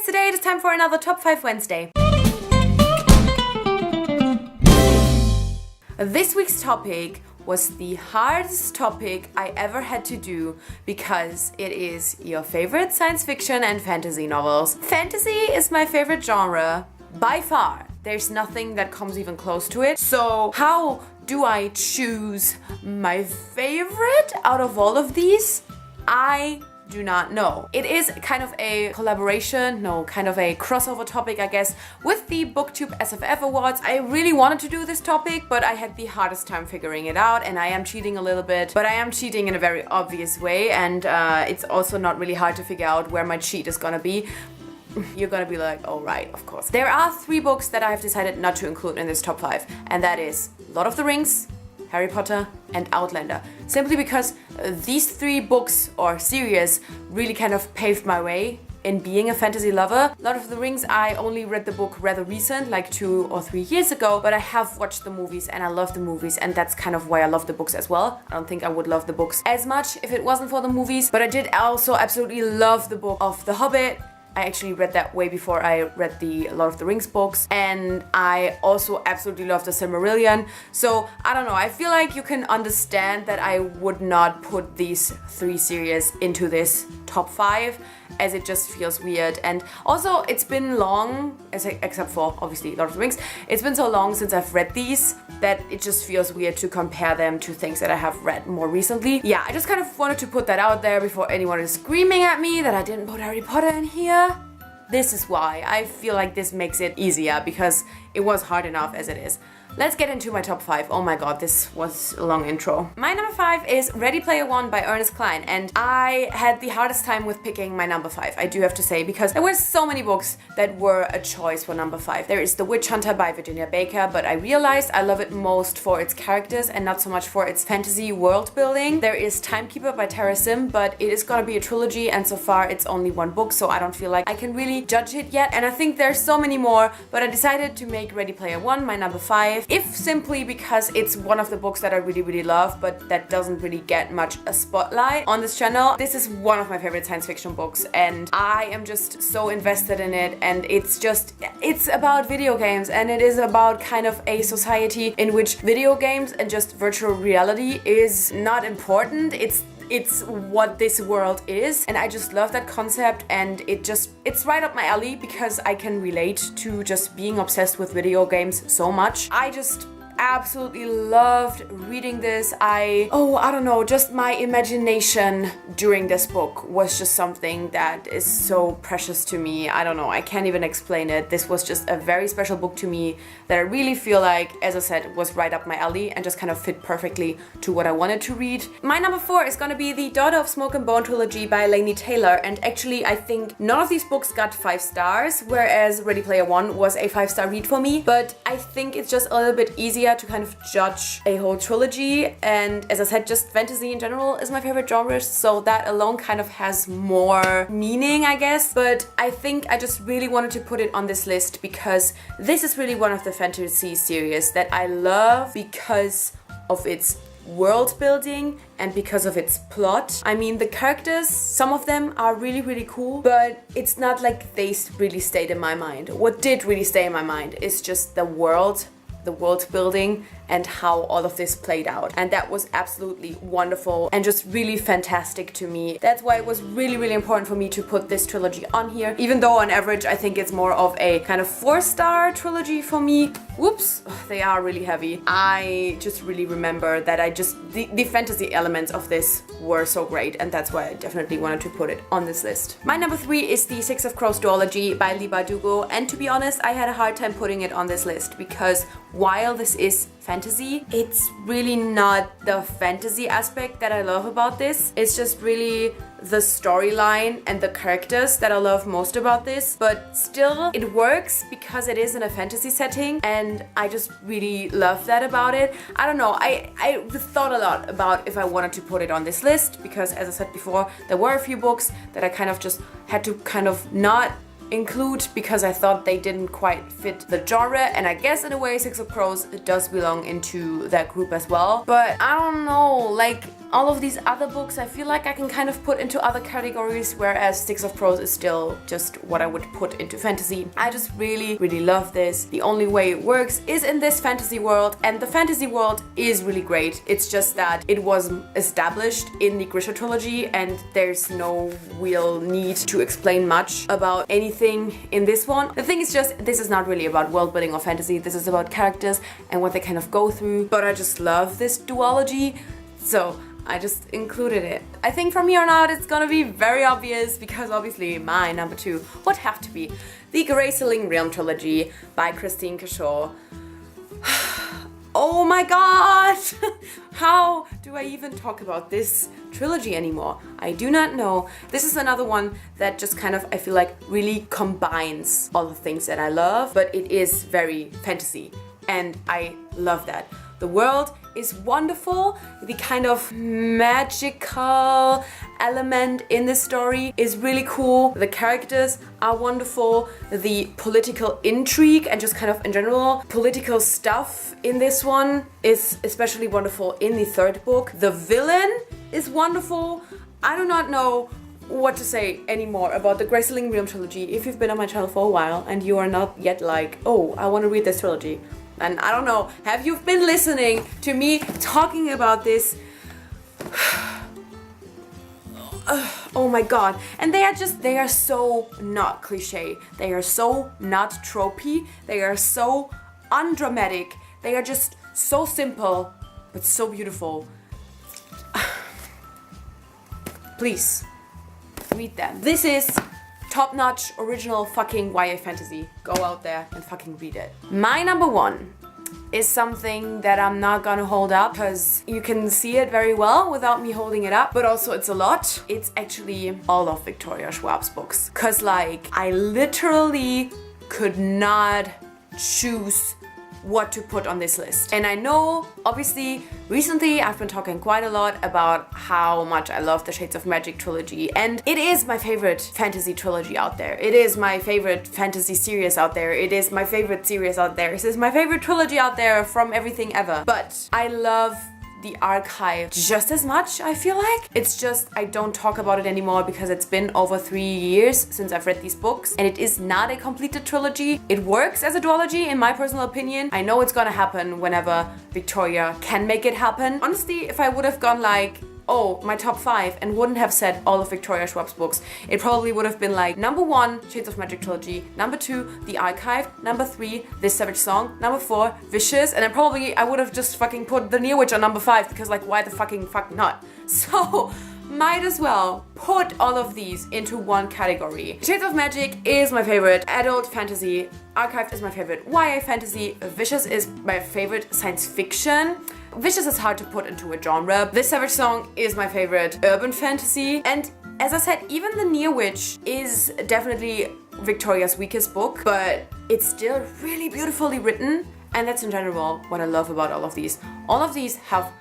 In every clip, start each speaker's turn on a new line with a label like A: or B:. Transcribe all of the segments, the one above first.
A: guys, today it is time for another Top 5 Wednesday. This week's topic was the hardest topic I ever had to do because it is your favorite science fiction and fantasy novels. Fantasy is my favorite genre by far. There's nothing that comes even close to it. So how do I choose my favorite out of all of these? I do not know. It is kind of a collaboration, kind of a crossover topic, I guess, with the BookTube SFF Awards. I really wanted to do this topic, but I had the hardest time figuring it out, and I am cheating a little bit, but I am cheating in a very obvious way, and it's also not really hard to figure out where my cheat is gonna be. You're gonna be like, oh right, of course. There are 3 books that I have decided not to include in this top 5, and that is Lord of the Rings, Harry Potter, and Outlander. Simply because these 3 books or series really kind of paved my way in being a fantasy lover. Lord of the Rings, I only read the book rather recent, like 2 or 3 years ago, but I have watched the movies and I love the movies, and that's kind of why I love the books as well. I don't think I would love the books as much if it wasn't for the movies, but I did also absolutely love the book of The Hobbit. I actually read that way before I read the Lord of the Rings books, and I also absolutely love the Silmarillion. So I don't know, I feel like you can understand that I would not put these 3 series into this top 5, as it just feels weird. And also it's been long, except for obviously Lord of the Rings, it's been so long since I've read these that it just feels weird to compare them to things that I have read more recently. Yeah, I just kind of wanted to put that out there before anyone is screaming at me that I didn't put Harry Potter in here. This is why. I feel like this makes it easier because it was hard enough as it is. Let's get into my top 5. Oh my god, this was a long intro. My number 5 is Ready Player One by Ernest Cline, and I had the hardest time with picking my number 5, I do have to say, because there were so many books that were a choice for number 5. There is The Witch Hunter by Virginia Baker, but I realized I love it most for its characters and not so much for its fantasy world building. There is Timekeeper by Tara Sim, but it is gonna be a trilogy, and so far it's only 1 book, so I don't feel like I can really judge it yet, and I think there's so many more, but I decided to make Ready Player One my number 5. If simply because it's one of the books that I really love, but that doesn't really get much a spotlight on this channel. This is one of my favorite science fiction books, and I am just so invested in it, and it's about video games, and it is about kind of a society in which video games and just virtual reality is not important. It's what this world is, and I just love that concept, and it's right up my alley because I can relate to just being obsessed with video games so much. I just absolutely loved reading this. I don't know, just my imagination during this book was just something that is so precious to me. I don't know, I can't even explain it. This was just a very special book to me that I really feel like, as I said, was right up my alley and just kind of fit perfectly to what I wanted to read. My number 4 is gonna be the Daughter of Smoke and Bone trilogy by Laini Taylor, and actually I think none of these books got 5 stars, whereas Ready Player One was a 5-star read for me, but I think it's just a little bit easier to kind of judge a whole trilogy, and as I said, just fantasy in general is my favorite genre, so that alone kind of has more meaning, I guess. But I think I just really wanted to put it on this list because this is really one of the fantasy series that I love because of its world building and because of its plot. I mean, the characters, some of them are really cool, but it's not like they really stayed in my mind. What did really stay in my mind is just the world building and how all of this played out, and that was absolutely wonderful and just really fantastic to me. That's why it was really important for me to put this trilogy on here, even though on average I think it's more of a kind of 4-star trilogy for me. Whoops, they are really heavy. I just really remember that the fantasy elements of this were so great, and that's why I definitely wanted to put it on this list. My number 3 is the Six of Crows duology by Leigh Bardugo, and to be honest, I had a hard time putting it on this list because while this is fantasy, it's really not the fantasy aspect that I love about this. It's just really the storyline and the characters that I love most about this, but still it works because it is in a fantasy setting, and I just really love that about it. I don't know, I thought a lot about if I wanted to put it on this list because, as I said before, there were a few books that I kind of just had to kind of not include because I thought they didn't quite fit the genre, and I guess in a way Six of Crows does belong into that group as well. But I don't know, like all of these other books I feel like I can kind of put into other categories, whereas Sticks of Prose is still just what I would put into fantasy. I just really, really love this. The only way it works is in this fantasy world, and the fantasy world is really great. It's just that it was established in the Grisha trilogy and there's no real need to explain much about anything in this one. The thing is just, this is not really about world building or fantasy. This is about characters and what they kind of go through. But I just love this duology, so I just included it. I think from here on out it's gonna be very obvious, because obviously my number 2 would have to be the Breitling Trilogy by Christine Cashaw. Oh my god! How do I even talk about this trilogy anymore? I do not know. This is another one that just kind of, I feel like, really combines all the things that I love, but it is very fantasy, and I love that. The world is wonderful. The kind of magical element in this story is really cool. The characters are wonderful. The political intrigue and just kind of in general political stuff in this one is especially wonderful in the third book. The villain is wonderful. I do not know what to say anymore about the Breitling Trilogy. If you've been on my channel for a while and you are not yet like, oh, I want to read this trilogy, and I don't know, have you been listening to me talking about this? Oh my god. And they are so not cliche. They are so not tropey. They are so undramatic. They are just so simple, but so beautiful. Please, read them. This is top-notch, original fucking YA fantasy. Go out there and fucking read it. My number 1 is something that I'm not gonna hold up because you can see it very well without me holding it up, but also it's a lot. It's actually all of Victoria Schwab's books. Cause like, I literally could not choose what to put on this list. And I know, obviously, recently I've been talking quite a lot about how much I love the Shades of Magic trilogy, and it is my favorite fantasy trilogy out there. It is my favorite fantasy series out there. It is my favorite series out there. It is my favorite trilogy out there from everything ever. But I love the archive just as much, I feel like. It's just, I don't talk about it anymore because it's been over 3 years since I've read these books, and it is not a completed trilogy. It works as a duology in my personal opinion. I know it's gonna happen whenever Victoria can make it happen. Honestly, if I would have gone like, oh, my top 5 and wouldn't have said all of Victoria Schwab's books, it probably would have been like number 1, Shades of Magic trilogy, number 2, The Archive, number 3, This Savage Song, number 4, Vicious, and then probably I would have just fucking put The Near Witch on number 5 because like, why the fuck not? So, might as well put all of these into one category. Shades of Magic is my favorite adult fantasy, Archive is my favorite YA fantasy, Vicious is my favorite science fiction. Vicious is hard to put into a genre. This Savage Song is my favorite urban fantasy. And as I said, even The Near Witch is definitely Victoria's weakest book, but it's still really beautifully written. And that's in general what I love about all of these. All of these have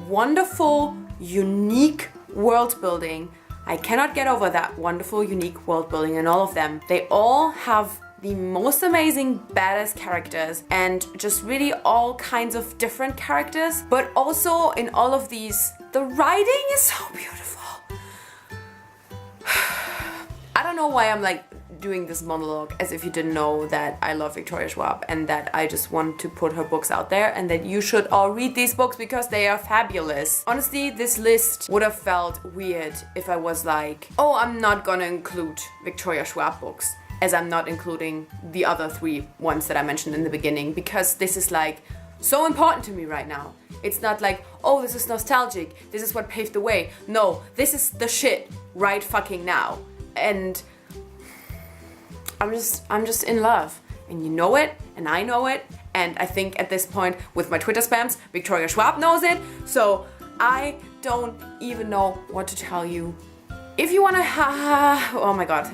A: wonderful, unique world building. I cannot get over that wonderful, unique world building in all of them. They all have the most amazing badass characters and just really all kinds of different characters, but also in all of these, the writing is so beautiful. I don't know why I'm like doing this monologue as if you didn't know that I love Victoria Schwab and that I just want to put her books out there and that you should all read these books because they are fabulous. Honestly, this list would have felt weird if I was like, oh, I'm not gonna include Victoria Schwab books, as I'm not including the other 3 ones that I mentioned in the beginning, because this is like so important to me right now. It's not like, oh, this is nostalgic, this is what paved the way. No, this is the shit right fucking now. And I'm just in love. And you know it, and I know it, and I think at this point with my Twitter spams, Victoria Schwab knows it, so I don't even know what to tell you. If you wanna oh my god.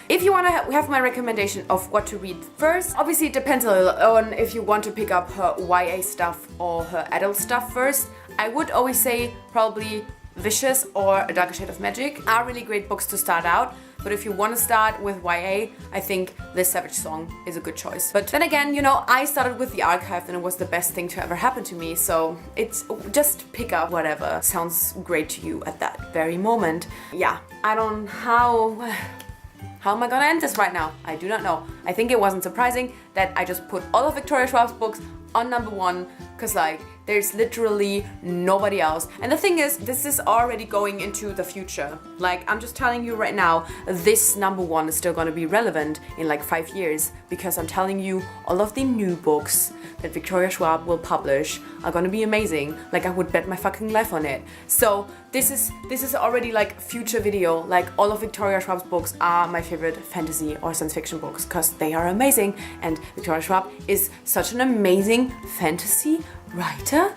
A: If you want to have my recommendation of what to read first, obviously it depends a little on if you want to pick up her YA stuff or her adult stuff first. I would always say probably Vicious or A Darker Shade of Magic are really great books to start out. But if you want to start with YA, I think This Savage Song is a good choice. But then again, you know, I started with The Archive and it was the best thing to ever happen to me. So it's just pick up whatever sounds great to you at that very moment. Yeah, I don't how am I gonna end this right now? I do not know. I think it wasn't surprising that I just put all of Victoria Schwab's books on number 1, because like there's literally nobody else. And the thing is, this is already going into the future. Like, I'm just telling you right now, this number 1 is still gonna be relevant in like 5 years, because I'm telling you all of the new books that Victoria Schwab will publish are gonna be amazing. Like, I would bet my fucking life on it. So this is already like future video. Like, all of Victoria Schwab's books are my favorite fantasy or science fiction books because they are amazing, and Victoria Schwab is such an amazing fantasy writer.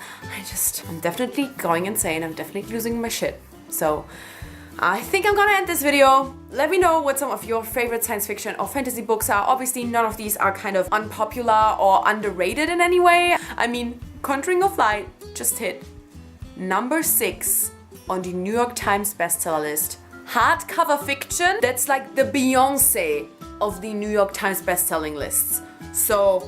A: I'm definitely going insane. I'm definitely losing my shit. So I think I'm gonna end this video. Let me know what some of your favorite science fiction or fantasy books are. Obviously, none of these are kind of unpopular or underrated in any way. I mean, Conjuring of Light just hit number 6 on the New York Times bestseller list. Hardcover fiction, that's like the Beyoncé of the New York Times bestselling lists. So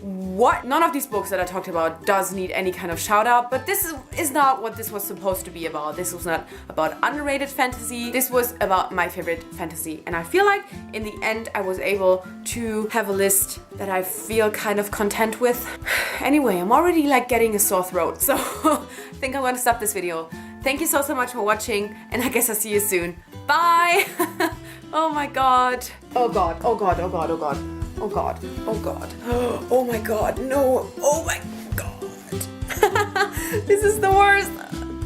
A: what? None of these books that I talked about does need any kind of shout out, but this is not what this was supposed to be about. This was not about underrated fantasy. This was about my favorite fantasy. And I feel like in the end I was able to have a list that I feel kind of content with. Anyway, I'm already like getting a sore throat, so I think I'm gonna stop this video. Thank you so much for watching, and I guess I'll see you soon. Bye! Oh my god. Oh god, oh god, oh god, oh god. Oh god, oh god, oh my god, no, oh my god. This is the worst.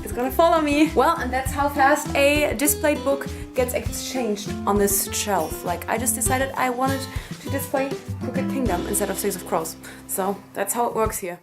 A: It's gonna follow me. Well, and that's how fast a displayed book gets exchanged on this shelf. Like, I just decided I wanted to display Crooked Kingdom instead of Six of Crows. So that's how it works here.